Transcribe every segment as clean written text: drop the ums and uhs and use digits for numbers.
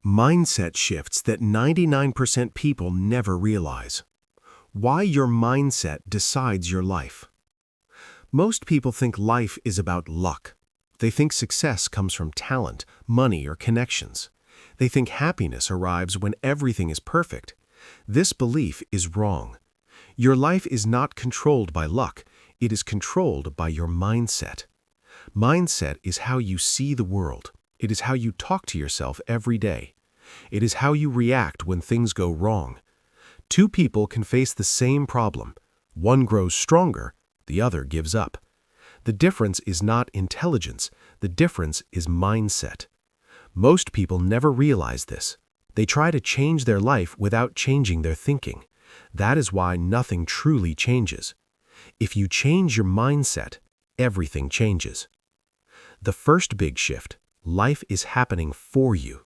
Mindset shifts that 99% people never realize. Why your mindset decides your life. Most people think life is about luck. They think success comes from talent, money, or connections. They think happiness arrives when everything is perfect. This belief is wrong. Your life is not controlled by luck. It is controlled by your mindset. Mindset is how you see the world. It is how you talk to yourself every day. It is how you react when things go wrong. Two people can face the same problem. One grows stronger, the other gives up. The difference is not intelligence. The difference is mindset. Most people never realize this. They try to change their life without changing their thinking. That is why nothing truly changes. If you change your mindset, everything changes. The first big shift: life is happening for you.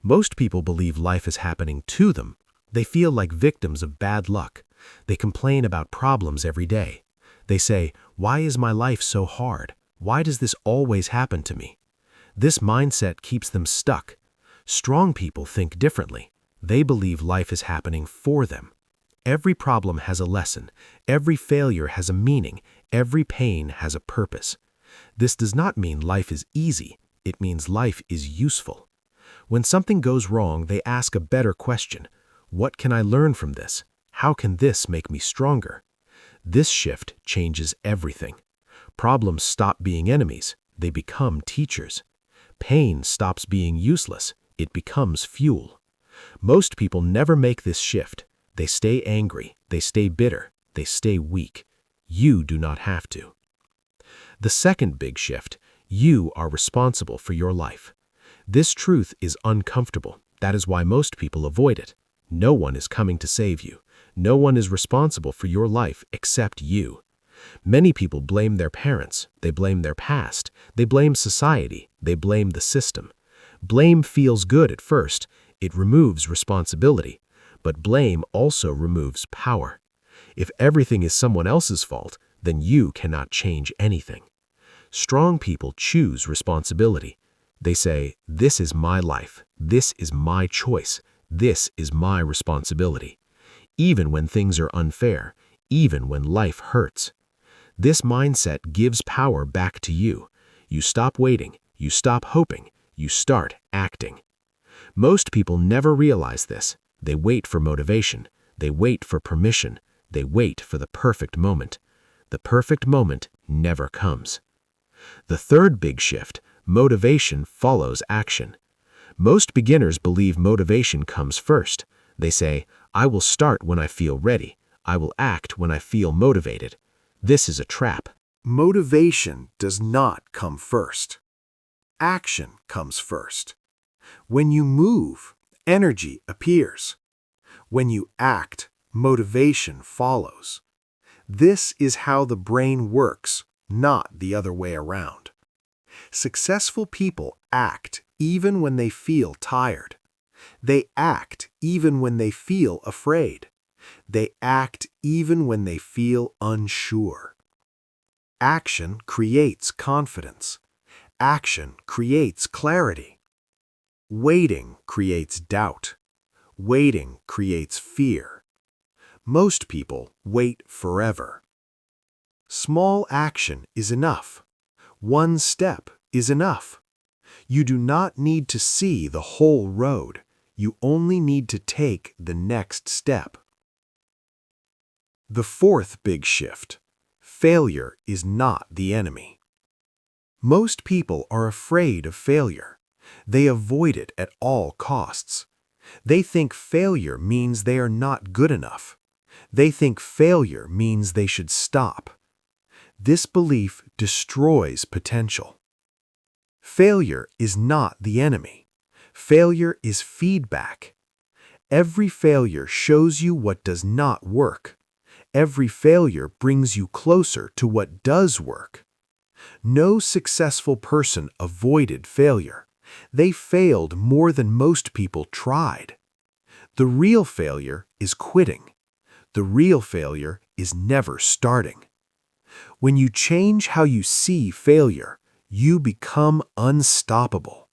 Most people believe life is happening to them. They feel like victims of bad luck. They complain about problems every day. They say, "Why is my life so hard? Why does this always happen to me?" This mindset keeps them stuck. Strong people think differently. They believe life is happening for them. Every problem has a lesson. Every failure has a meaning. Every pain has a purpose. This does not mean life is easy. It means life is useful. When something goes wrong, they ask a better question. What can I learn from this? How can this make me stronger? This shift changes everything. Problems stop being enemies. They become teachers. Pain stops being useless. It becomes fuel. Most people never make this shift. They stay angry. They stay bitter. They stay weak. You do not have to. The second big shift: you are responsible for your life. This truth is uncomfortable. That is why most people avoid it. No one is coming to save you. No one is responsible for your life except you. Many people blame their parents. They blame their past. They blame society. They blame the system. Blame feels good at first. It removes responsibility. But blame also removes power. If everything is someone else's fault, then you cannot change anything. Strong people choose responsibility. They say, "This is my life. This is my choice. This is my responsibility." Even when things are unfair, even when life hurts. This mindset gives power back to you. You stop waiting. You stop hoping. You start acting. Most people never realize this. They wait for motivation. They wait for permission. They wait for the perfect moment. The perfect moment never comes. The third big shift: motivation follows action. Most beginners believe motivation comes first. They say, "I will start when I feel ready. I will act when I feel motivated." This is a trap. Motivation does not come first. Action comes first. When you move, energy appears. When you act, motivation follows. This is how the brain works, not the other way around. Successful people act even when they feel tired. They act even when they feel afraid. They act even when they feel unsure. Action creates confidence. Action creates clarity. Waiting creates doubt. Waiting creates fear. Most people wait forever. Small action is enough. One step is enough. You do not need to see the whole road. You only need to take the next step. The fourth big shift: failure is not the enemy. Most people are afraid of failure. They avoid it at all costs. They think failure means they are not good enough. They think failure means they should stop. This belief destroys potential. Failure is not the enemy. Failure is feedback. Every failure shows you what does not work. Every failure brings you closer to what does work. No successful person avoided failure. They failed more than most people tried. The real failure is quitting. The real failure is never starting. When you change how you see failure, you become unstoppable.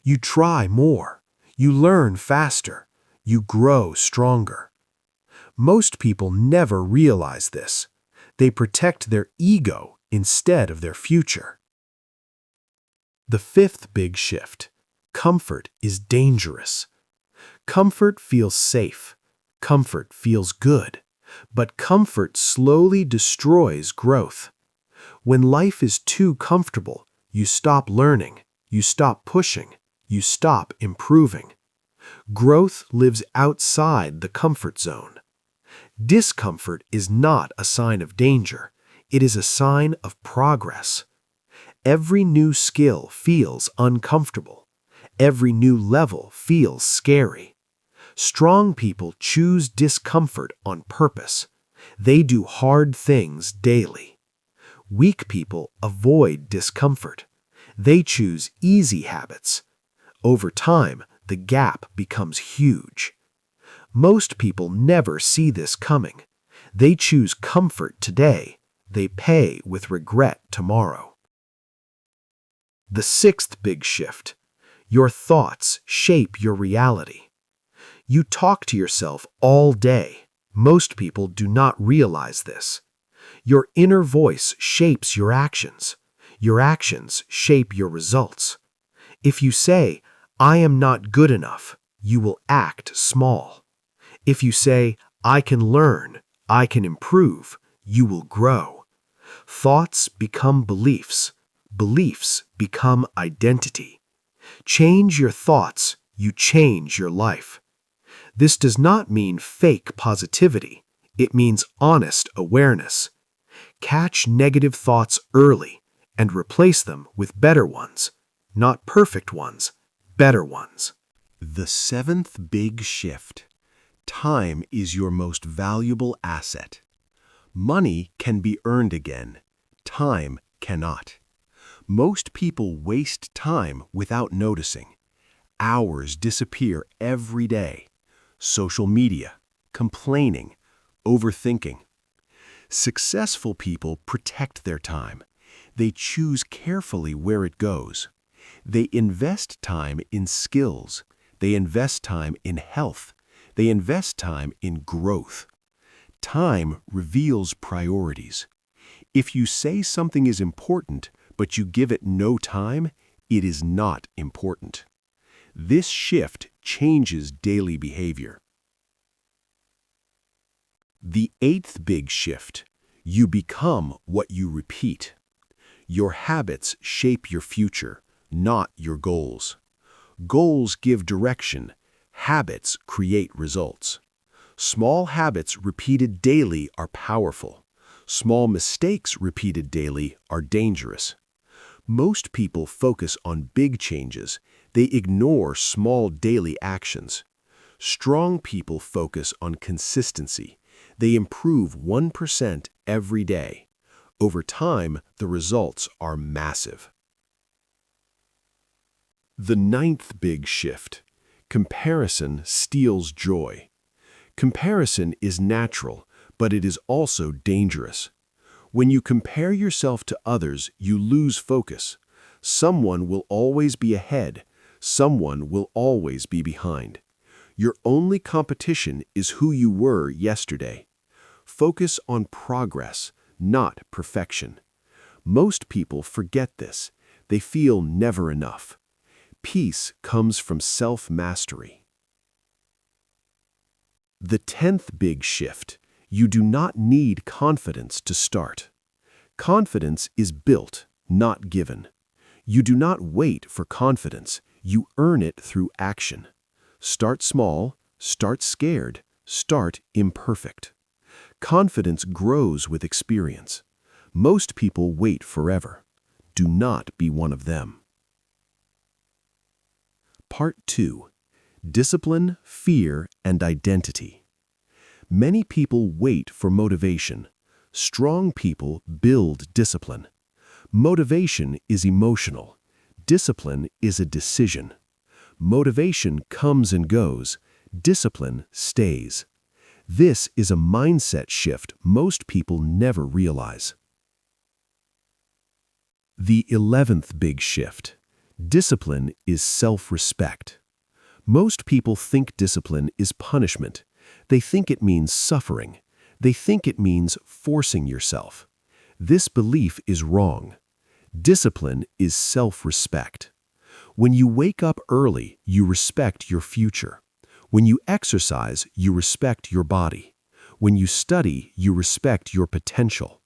You try more. You learn faster. You grow stronger. Most people never realize this. They protect their ego instead of their future. The fifth big shift. Comfort is dangerous. Comfort feels safe. Comfort feels good. But comfort slowly destroys growth. When life is too comfortable, you stop learning, you stop pushing, you stop improving. Growth lives outside the comfort zone. Discomfort is not a sign of danger. It is a sign of progress. Every new skill feels uncomfortable. Every new level feels scary. Strong people choose discomfort on purpose. They do hard things daily. Weak people avoid discomfort. They choose easy habits. Over time, the gap becomes huge. Most people never see this coming. They choose comfort today. They pay with regret tomorrow. The sixth big shift. Your thoughts shape your reality. You talk to yourself all day. Most people do not realize this. Your inner voice shapes your actions. Your actions shape your results. If you say, "I am not good enough," you will act small. If you say, "I can learn, I can improve," you will grow. Thoughts become beliefs. Beliefs become identity. Change your thoughts, you change your life. This does not mean fake positivity. It means honest awareness. Catch negative thoughts early and replace them with better ones. Not perfect ones, better ones. The seventh big shift. Time is your most valuable asset. Money can be earned again. Time cannot. Most people waste time without noticing. Hours disappear every day. Social media, complaining, overthinking. Successful people protect their time. They choose carefully where it goes. They invest time in skills. They invest time in health. They invest time in growth. Time reveals priorities. If you say something is important, but you give it no time, it is not important. This shift changes daily behavior. The eighth big shift. You become what you repeat. Your habits shape your future, not your goals. Goals give direction. Habits create results. Small habits repeated daily are powerful. Small mistakes repeated daily are dangerous. Most people focus on big changes. They ignore small daily actions. Strong people focus on consistency. They improve 1% every day. Over time, the results are massive. The ninth big shift. Comparison steals joy. Comparison is natural, but it is also dangerous. When you compare yourself to others, you lose focus. Someone will always be ahead. Someone will always be behind. Your only competition is who you were yesterday. Focus on progress, not perfection. Most people forget this. They feel never enough. Peace comes from self-mastery. The 10th big shift. You do not need confidence to start. Confidence is built, not given. You do not wait for confidence. You earn it through action. Start small, start scared, start imperfect. Confidence grows with experience. Most people wait forever. Do not be one of them. Part 2. Discipline, Fear, and Identity. Many people wait for motivation. Strong people build discipline. Motivation is emotional. Discipline is a decision. Motivation comes and goes. Discipline stays. This is a mindset shift most people never realize. The 11th big shift. Discipline is self-respect. Most people think discipline is punishment. They think it means suffering. They think it means forcing yourself. This belief is wrong. Discipline is self-respect. When you wake up early, you respect your future. When you exercise, you respect your body. When you study, you respect your potential.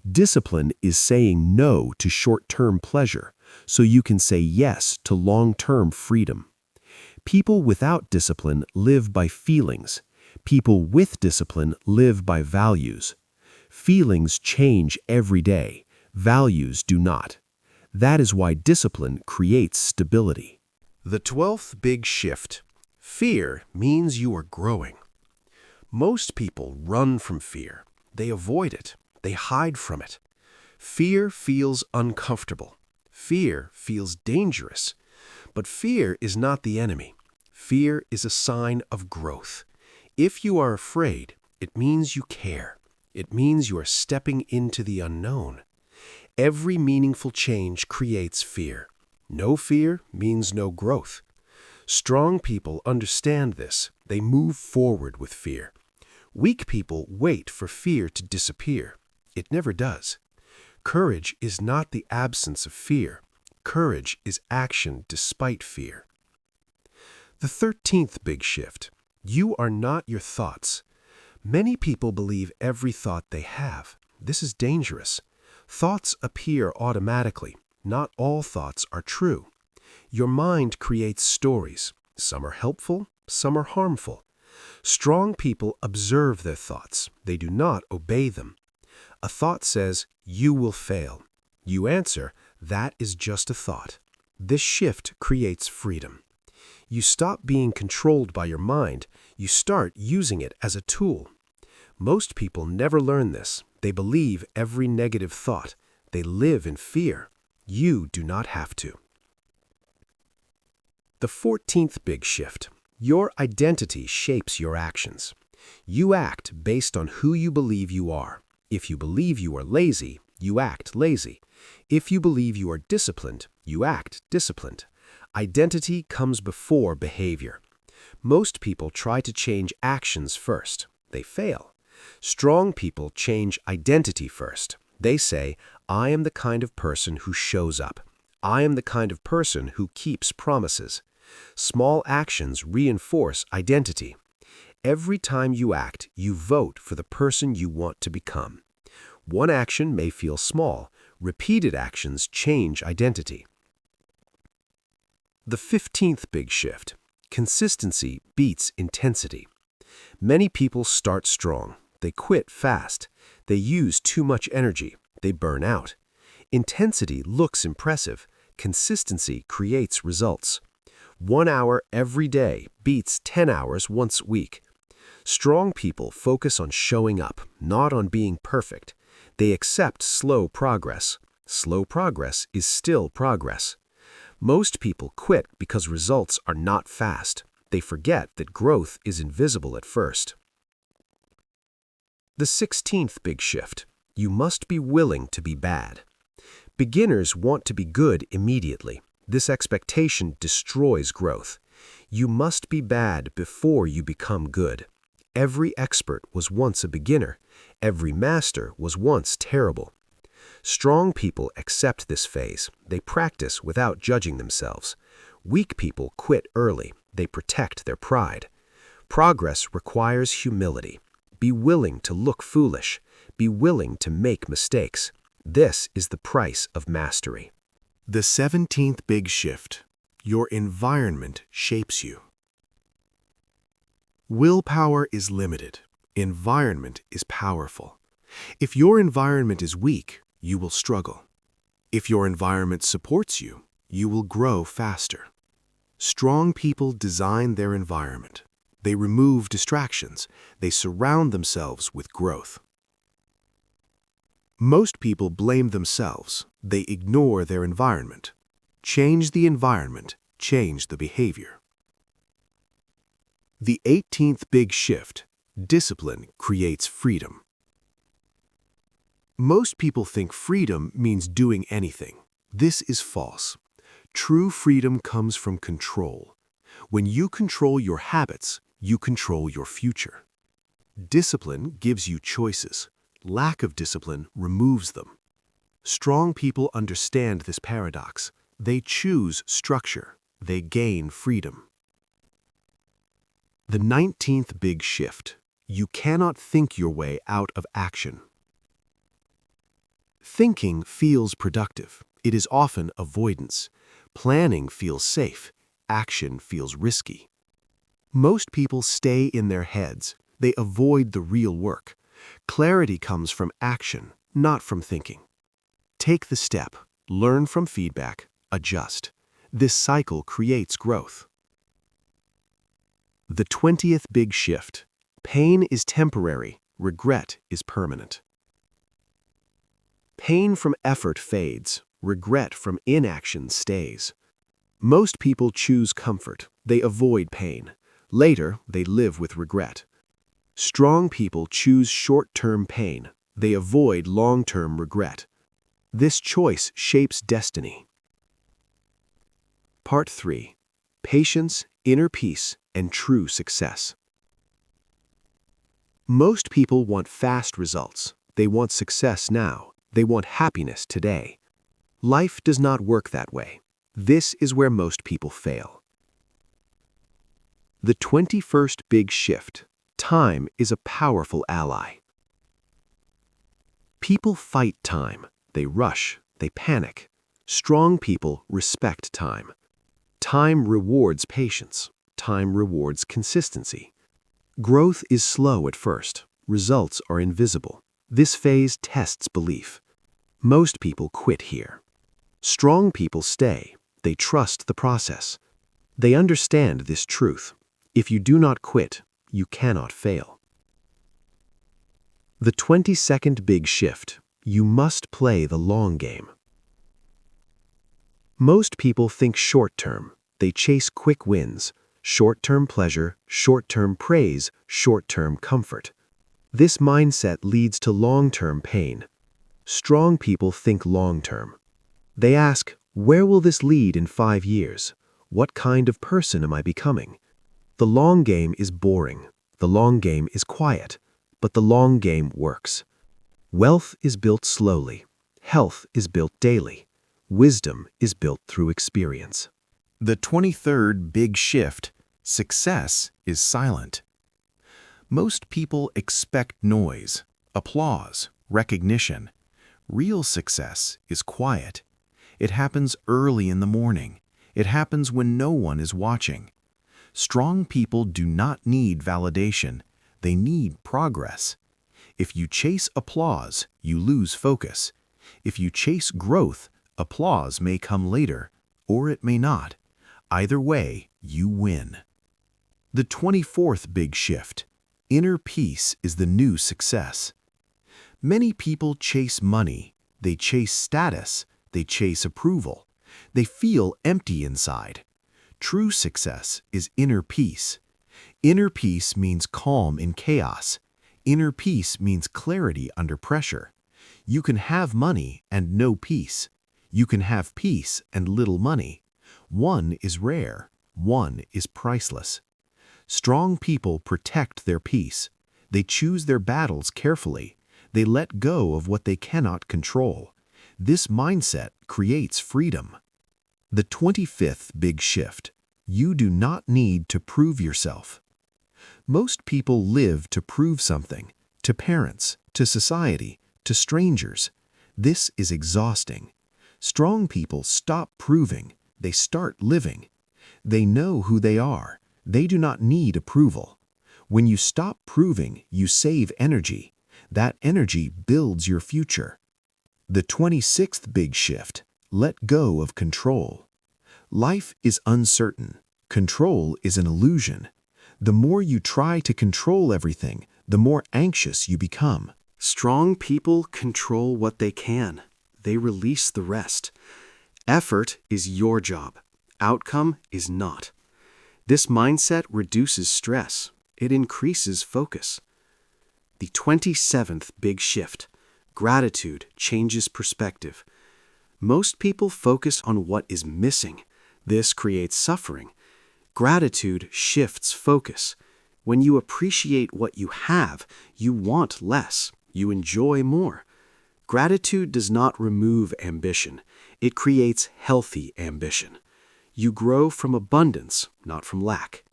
Discipline is saying no to short-term pleasure, so you can say yes to long-term freedom. People without discipline live by feelings. People with discipline live by values. Feelings change every day. Values do not. That is why discipline creates stability. The 12th big shift. Fear means you are growing. Most people run from fear. They avoid it. They hide from it. Fear feels uncomfortable. Fear feels dangerous. But fear is not the enemy. Fear is a sign of growth. If you are afraid, it means you care. It means you are stepping into the unknown. Every meaningful change creates fear. No fear means no growth. Strong people understand this. They move forward with fear. Weak people wait for fear to disappear. It never does. Courage is not the absence of fear. Courage is action despite fear. The 13th big shift. You are not your thoughts. Many people believe every thought they have. This is dangerous. Thoughts appear automatically. Not all thoughts are true. Your mind creates stories. Some are helpful, some are harmful. Strong people observe their thoughts. They do not obey them. A thought says, "You will fail." You answer, "That is just a thought." This shift creates freedom. You stop being controlled by your mind. You start using it as a tool. Most people never learn this. They believe every negative thought. They live in fear. You do not have to. The 14th big shift. Your identity shapes your actions. You act based on who you believe you are. If you believe you are lazy, you act lazy. If you believe you are disciplined, you act disciplined. Identity comes before behavior. Most people try to change actions first. They fail. Strong people change identity first. They say, "I am the kind of person who shows up. I am the kind of person who keeps promises." Small actions reinforce identity. Every time you act, you vote for the person you want to become. One action may feel small. Repeated actions change identity. The 15th big shift. Consistency beats intensity. Many people start strong. They quit fast. They use too much energy. They burn out. Intensity looks impressive. Consistency creates results. 1 hour every day beats 10 hours once a week. Strong people focus on showing up, not on being perfect. They accept slow progress. Slow progress is still progress. Most people quit because results are not fast. They forget that growth is invisible at first. The 16th big shift. You must be willing to be bad. Beginners want to be good immediately. This expectation destroys growth. You must be bad before you become good. Every expert was once a beginner. Every master was once terrible. Strong people accept this phase. They practice without judging themselves. Weak people quit early. They protect their pride. Progress requires humility. Be willing to look foolish. Be willing to make mistakes. This is the price of mastery. The 17th big shift. Your environment shapes you. Willpower is limited. Environment is powerful. If your environment is weak, you will struggle. If your environment supports you, you will grow faster. Strong people design their environment. They remove distractions. They surround themselves with growth. Most people blame themselves. They ignore their environment. Change the environment, change the behavior. The 18th big shift. Discipline creates freedom. Most people think freedom means doing anything. This is false. True freedom comes from control. When you control your habits, you control your future. Discipline gives you choices. Lack of discipline removes them. Strong people understand this paradox. They choose structure. They gain freedom. The 19th big shift. You cannot think your way out of action. Thinking feels productive. It is often avoidance. Planning feels safe. Action feels risky. Most people stay in their heads. They avoid the real work. Clarity comes from action, not from thinking. Take the step. Learn from feedback. Adjust. This cycle creates growth. The 20th big shift. Pain is temporary. Regret is permanent. Pain from effort fades. Regret from inaction stays. Most people choose comfort. They avoid pain. Later, they live with regret. Strong people choose short-term pain. They avoid long-term regret. This choice shapes destiny. Part 3. Patience, inner peace, and true success. Most people want fast results. They want success now. They want happiness today. Life does not work that way. This is where most people fail. The 21st big shift. Time is a powerful ally. People fight time. They rush. They panic. Strong people respect time. Time rewards patience. Time rewards consistency. Growth is slow at first. Results are invisible. This phase tests belief. Most people quit here. Strong people stay. They trust the process. They understand this truth. If you do not quit, you cannot fail. The 22nd big shift. You must play the long game. Most people think short-term. They chase quick wins. Short-term pleasure, short-term praise, short-term comfort. This mindset leads to long-term pain. Strong people think long-term. They ask, where will this lead in 5 years? What kind of person am I becoming? The long game is boring. The long game is quiet. But the long game works. Wealth is built slowly. Health is built daily. Wisdom is built through experience. The 23rd big shift. Success is silent. Most people expect noise, applause, recognition. Real success is quiet. It happens early in the morning. It happens when no one is watching. Strong people do not need validation. They need progress. If you chase applause, you lose focus. If you chase growth, applause may come later, or it may not. Either way, you win. The 24th big shift. Inner peace is the new success. Many people chase money. They chase status. They chase approval. They feel empty inside. True success is inner peace. Inner peace means calm in chaos. Inner peace means clarity under pressure. You can have money and no peace. You can have peace and little money. One is rare. One is priceless. Strong people protect their peace. They choose their battles carefully. They let go of what they cannot control. This mindset creates freedom. The 25th big shift. You do not need to prove yourself. Most people live to prove something, to parents, to society, to strangers. This is exhausting. Strong people stop proving. They start living. They know who they are. They do not need approval. When you stop proving, you save energy. That energy builds your future. The 26th big shift. Let go of control. Life is uncertain. Control is an illusion. The more you try to control everything, the more anxious you become. Strong people control what they can. They release the rest. Effort is your job. Outcome is not. This mindset reduces stress. It increases focus. The 27th big shift. Gratitude changes perspective. Most people focus on what is missing. This creates suffering. Gratitude shifts focus. When you appreciate what you have, you want less, you enjoy more. Gratitude does not remove ambition. It creates healthy ambition. You grow from abundance, not from lack.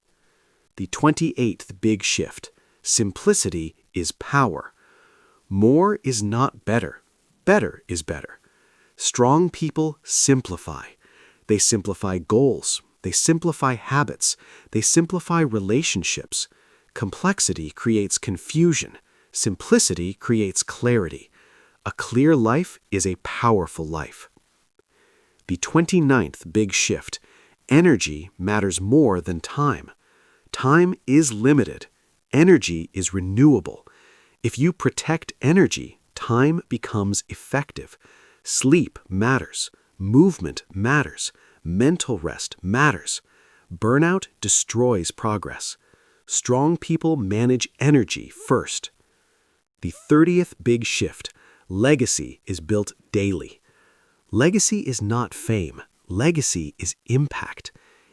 The 28th big shift. Simplicity is power. More is not better. Better is better. Strong people simplify. They simplify goals. They simplify habits. They simplify relationships. Complexity creates confusion. Simplicity creates clarity. A clear life is a powerful life. The 29th big shift. Energy matters more than time. Time is limited. Energy is renewable. If you protect energy, time becomes effective. Sleep matters. Movement matters. Mental rest matters. Burnout destroys progress. Strong people manage energy first. The 30th big shift. Legacy is built daily. Legacy is not fame. Legacy is impact.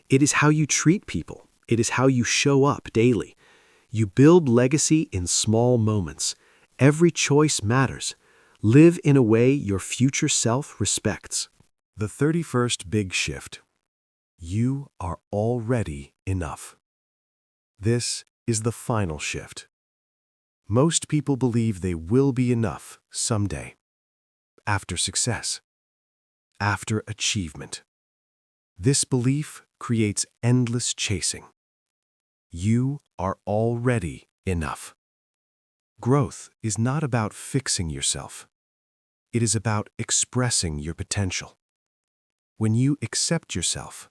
It is how you treat people. It is how you show up daily. You build legacy in small moments. Every choice matters. Live in a way your future self respects. The 31st big shift. You are already enough. This is the final shift. Most people believe they will be enough someday. After success. After achievement. This belief creates endless chasing. You are already enough. Growth is not about fixing yourself. It is about expressing your potential. When you accept yourself,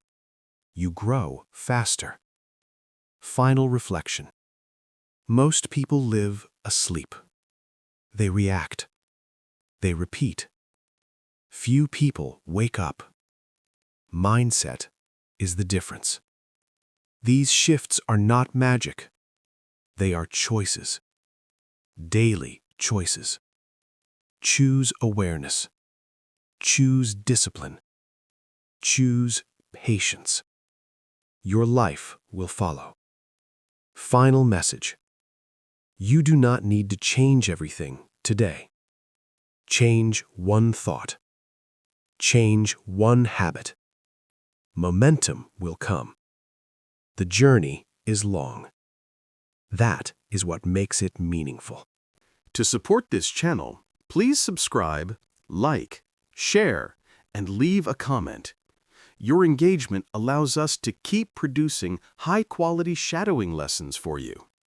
you grow faster. Final reflection. Most people live asleep. They react. They repeat. Few people wake up. Mindset is the difference. These shifts are not magic. They are choices. Daily choices. Choose awareness. Choose discipline. Choose patience. Your life will follow. Final message. You do not need to change everything today. Change one thought. Change one habit. Momentum will come. The journey is long. That is what makes it meaningful. To support this channel, please subscribe, like, share, and leave a comment. Your engagement allows us to keep producing high-quality shadowing lessons for you.